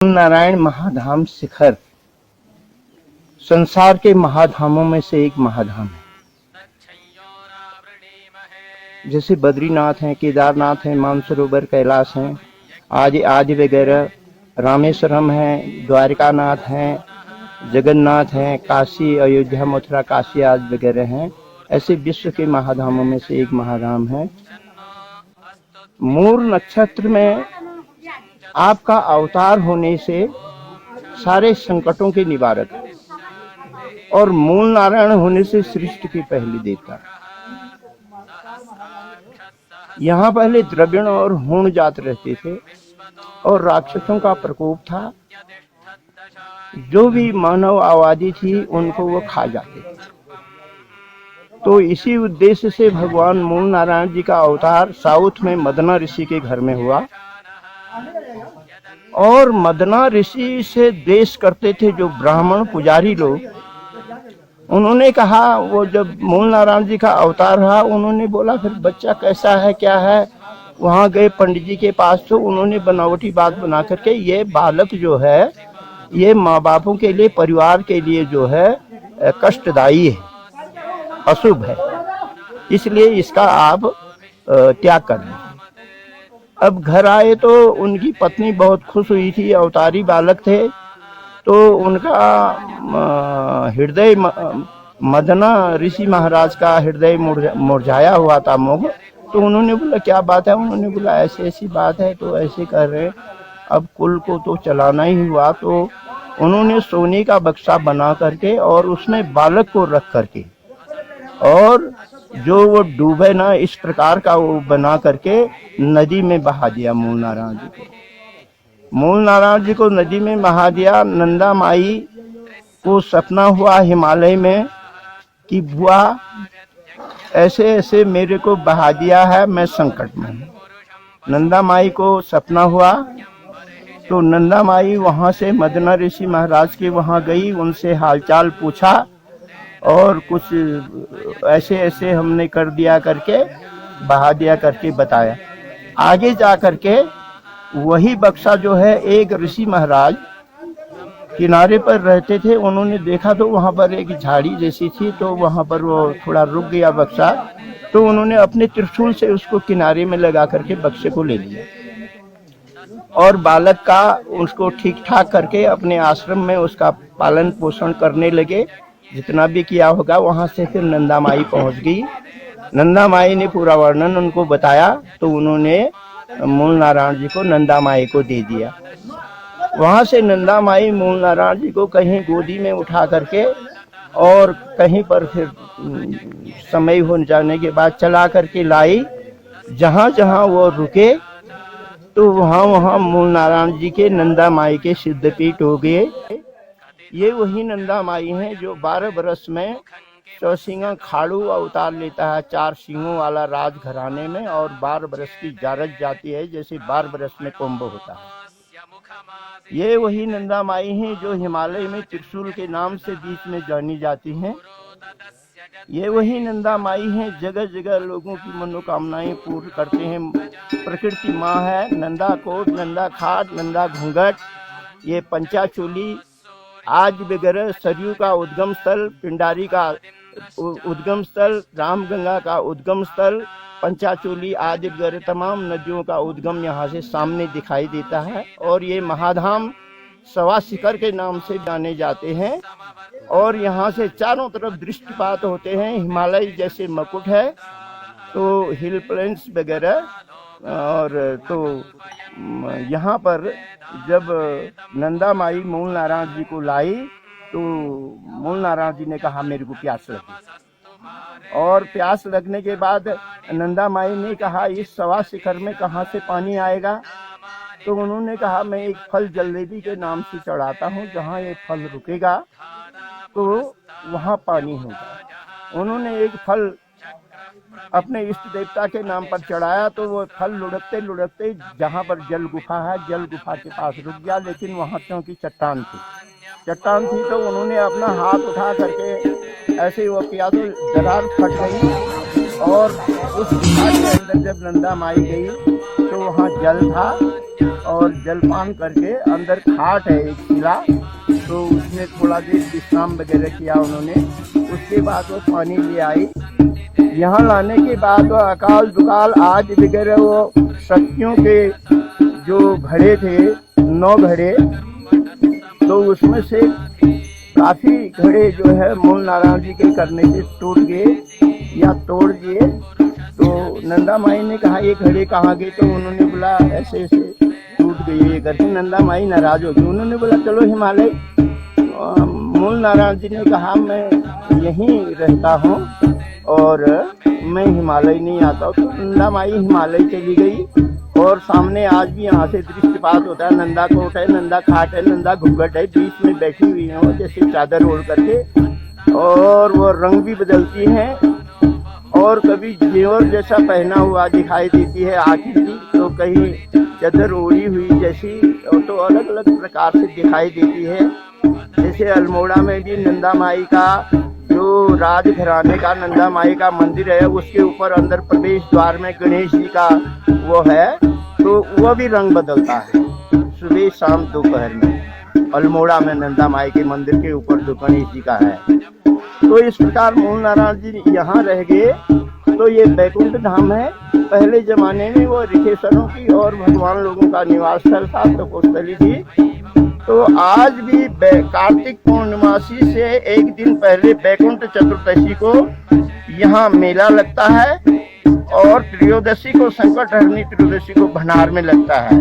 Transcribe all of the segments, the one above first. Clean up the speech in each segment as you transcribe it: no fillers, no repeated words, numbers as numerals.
नारायण महाधाम शिखर संसार के महाधामों में से एक महाधाम है। जैसे बद्रीनाथ है, केदारनाथ है, मानसरोवर, कैलाश हैं, आदि वगैरह, रामेश्वरम है, द्वारकानाथ है, जगन्नाथ है, काशी, अयोध्या, मथुरा, काशी आदि वगैरह हैं। ऐसे विश्व के महाधामों में से एक महाधाम है। मूल नक्षत्र में आपका अवतार होने से सारे संकटों के निवारक है और मूल नारायण होने से सृष्टि के पहले देवता। यहाँ पहले द्रविड़ और हूण जात रहते थे और राक्षसों का प्रकोप था। जो भी मानव आबादी थी उनको वो खा जाते थे। तो इसी उद्देश्य से भगवान मूल नारायण जी का अवतार साउथ में मदना ऋषि के घर में हुआ और मदना ऋषि से द्वेष करते थे जो ब्राह्मण पुजारी लोग। उन्होंने कहा, वो जब मूल नारायण जी का अवतार रहा, उन्होंने बोला फिर बच्चा कैसा है, क्या है। वहां गए पंडित जी के पास, तो उन्होंने बनावटी बात बना करके ये बालक जो है ये माँ बापों के लिए, परिवार के लिए जो है कष्टदायी है, अशुभ है, इसलिए इसका आप त्याग कर लें। अब घर आए तो उनकी पत्नी बहुत खुश हुई थी, अवतारी बालक थे, तो उनका हृदय, मदना ऋषि महाराज का हृदय मुरझाया हुआ था, मोह। तो उन्होंने बोला क्या बात है। उन्होंने बोला ऐसी ऐसी बात है, तो ऐसे कर रहे, अब कुल को तो चलाना ही हुआ। तो उन्होंने सोने का बक्सा बना करके और उसमें बालक को रख करके और जो वो डूबे ना, इस प्रकार का वो बना करके नदी में बहा दिया मूल नारायण जी को। मूल नारायण जी को नदी में बहा दिया। नंदा माई को सपना हुआ हिमालय में कि बुआ ऐसे ऐसे मेरे को बहा दिया है, मैं संकट में हूँ। नंदा माई को सपना हुआ तो नंदा माई वहां से मदना ऋषि महाराज के वहां गई, उनसे हालचाल पूछा और कुछ ऐसे ऐसे हमने कर दिया करके, बहा दिया करके बताया। आगे जा करके वही बक्सा जो है, एक ऋषि महाराज किनारे पर रहते थे, उन्होंने देखा तो वहां पर एक झाड़ी जैसी थी, तो वहां पर वो थोड़ा रुक गया बक्सा। तो उन्होंने अपने त्रिशूल से उसको किनारे में लगा करके बक्से को ले लिया और बालक का उसको ठीक ठाक करके अपने आश्रम में उसका पालन पोषण करने लगे। जितना भी किया होगा। वहां से फिर नंदा माई पहुंच गई। नंदा माई ने पूरा वर्णन उनको बताया, तो उन्होंने मूल नारायण जी को नंदा माई को दे दिया। वहां से नंदा माई मूल नारायण जी को कहीं गोदी में उठा करके और कहीं पर फिर समय हो जाने के बाद चला करके लाई। जहां जहां वो रुके तो वहां वहां मूल नारायण जी के, नंदा माई के सिद्धपीठ हो गए। ये वही नंदा माई हैं जो 12 बरस में चौसिंगा खाड़ू अवतार लेता है, 4 सिंहों वाला राजघराने में, और 12 बरस की जारज जाती है, जैसे 12 बरस में कुंभ होता है। ये वही नंदा माई हैं जो हिमालय में त्रिशूल के नाम से बीच में जानी जाती हैं। ये वही नंदा माई हैं जगह जगह लोगों की मनोकामनाएं पूर्ण करते हैं। प्रकृति माँ है। नंदा कोट, नंदा खाट, नंदा घूंघट, ये पंचाचूली आज वगैरह, सरयू का उद्गम स्थल, पिंडारी का उद्गम स्थल, रामगंगा का उद्गम स्थल, पंचाचूली आदि वगैरह तमाम नदियों का उद्गम यहाँ से सामने दिखाई देता है। और ये महाधाम सवा शिखर के नाम से जाने जाते हैं और यहाँ से चारों तरफ दृष्टिपात होते हैं। हिमालय जैसे मकुट है, तो हिल प्लेन्स वगैरह। और तो यहाँ पर जब नंदा माई मूल नारायण जी को लाई तो मूल नारायण जी ने कहा मेरे को प्यास लगी, और प्यास लगने के बाद नंदा माई ने कहा इस सवा शिखर में कहाँ से पानी आएगा। तो उन्होंने कहा मैं एक फल जलेबी के नाम से चढ़ाता हूँ, जहाँ ये फल रुकेगा तो वहाँ पानी होगा। उन्होंने एक फल अपने इष्ट देवता के नाम पर चढ़ाया, तो वो फल लुढ़कते लुढ़कते जहाँ पर जल गुफा है, जल गुफा के पास रुक गया। लेकिन वहाँ क्योंकि चट्टान थी, तो उन्होंने अपना हाथ उठा करके ऐसे वो किया तो दरार फट गई और उस गुफा के अंदर जब नंदा माई गई तो वहाँ जल था और जलपान करके अंदर खाट है एक किला, तो उसमें थोड़ा देर विश्राम वगैरह किया उन्होंने। उसके बाद वो पानी ले आई। यहाँ लाने के बाद वो अकाल दुकाल आज वगैरह वो शक्तियों के जो घड़े थे 9 घड़े, तो उसमें से काफी घड़े जो है मूल नारायण जी के करने से टूट गए या तोड़ दिए। तो नंदा माई ने कहा ये घड़े कहाँ गए, तो उन्होंने बोला ऐसे ऐसे टूट गए ये करके। नंदा माई नाराज हो गई। उन्होंने बोला चलो हिमालय। मूल नारायण जी ने कहा मैं यहीं रहता हूँ और मैं हिमालय नहीं आता हूँ। तो नंदा माई हिमालय चली गई। और सामने आज भी यहाँ से दृष्टिपात होता है। नंदा कोट है, नंदा खाट है, नंदा घुघट है, बीच में बैठी हुई है वो जैसे चादर ओढ़ करके, और वो रंग भी बदलती हैं और कभी जेवर जैसा पहना हुआ दिखाई देती है आकृति, तो कहीं चादर ओढ़ी हुई जैसी, तो अलग अलग प्रकार से दिखाई देती है। जैसे अल्मोड़ा में भी नंदा माई का जो राज घराने का नंदा माई का मंदिर है, उसके ऊपर अंदर प्रवेश द्वार में गणेश जी का वो है, तो वह भी रंग बदलता है सुबह शाम दोपहर में। अल्मोड़ा में नंदा माई के मंदिर के ऊपर जो गणेश जी का है, तो इस प्रकार मूल नारायण जी यहाँ रह गए। तो ये बैकुंठ धाम है। पहले जमाने में वो ऋषिश्वरों की और भगवान लोगों का निवास स्थल था, तपोस्थली थी। तो आज भी कार्तिक पूर्णिमासी से एक दिन पहले बैकुंठ चतुर्दशी को यहाँ मेला लगता है और त्रयोदशी को संकट हरणी त्रयोदशी को भंडार में लगता है।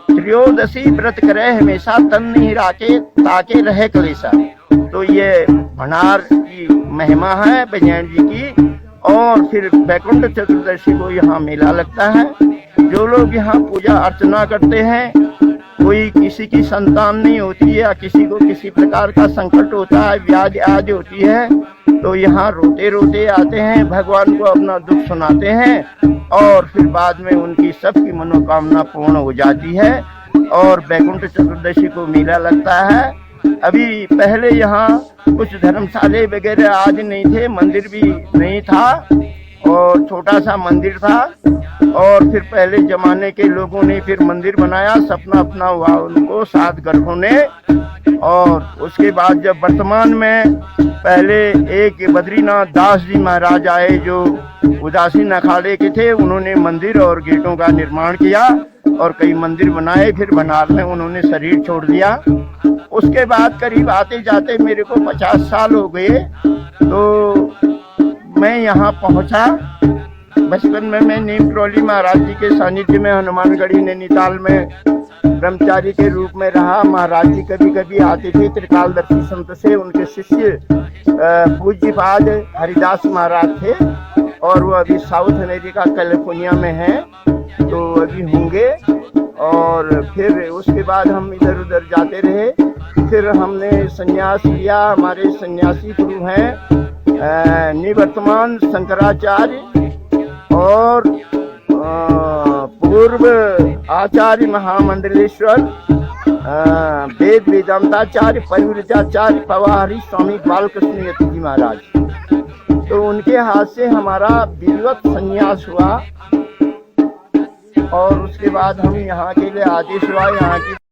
त्रयोदशी व्रत करे हमेशा तन नहीं राके ताके रहे कलेसा। तो ये भंडार की महिमा है बजैन जी की। और फिर बैकुंठ चतुर्दशी को यहाँ मेला लगता है। जो लोग यहाँ पूजा अर्चना करते हैं, कोई किसी की संतान नहीं होती है या किसी को किसी प्रकार का संकट होता है, व्याधि आदि होती है, तो यहाँ रोते रोते आते हैं, भगवान को अपना दुख सुनाते हैं और फिर बाद में उनकी सबकी मनोकामना पूर्ण हो जाती है। और बैकुंठ चतुर्दशी को मेला लगता है। अभी पहले यहाँ कुछ धर्मशाले वगैरह आदि नहीं थे, मंदिर भी नहीं था और छोटा सा मंदिर था। और फिर पहले जमाने के लोगों ने फिर मंदिर बनाया, सपना अपना हुआ उनको 7 गर्भों ने। और उसके बाद जब वर्तमान में पहले एक बद्रीनाथ दास जी महाराज आए जो उदासीन अखाड़े के थे, उन्होंने मंदिर और गेटों का निर्माण किया और कई मंदिर बनाए। फिर भंडार में उन्होंने शरीर छोड़ दिया। उसके बाद करीब आते जाते मेरे को 50 साल हो गए, तो मैं यहाँ पहुँचा। बचपन में मैं नीम ट्रॉली महाराज जी के सानिध्य में हनुमानगढ़ी नैनीताल में ब्रह्मचारी के रूप में रहा। महाराज जी कभी कभी आते थे त्रिकालदर्शी संत से। उनके शिष्य पूज्यपाद हरिदास महाराज थे और वो अभी साउथ अमेरिका कैलिफोर्निया में हैं, तो अभी होंगे। और फिर उसके बाद हम इधर उधर जाते रहे। फिर हमने संन्यास लिया। हमारे सन्यासी गुरु हैं निवर्तमान शंकराचार्य और पूर्व आचार्य महामंडलेश्वर वेद वेदांताचार्य परिव्रजाचार्य पवाहरी स्वामी बालकृष्ण यति जी महाराज। तो उनके हाथ से हमारा विधिवत संन्यास हुआ और उसके बाद हम यहाँ के लिए आदेश हुआ। यहाँ की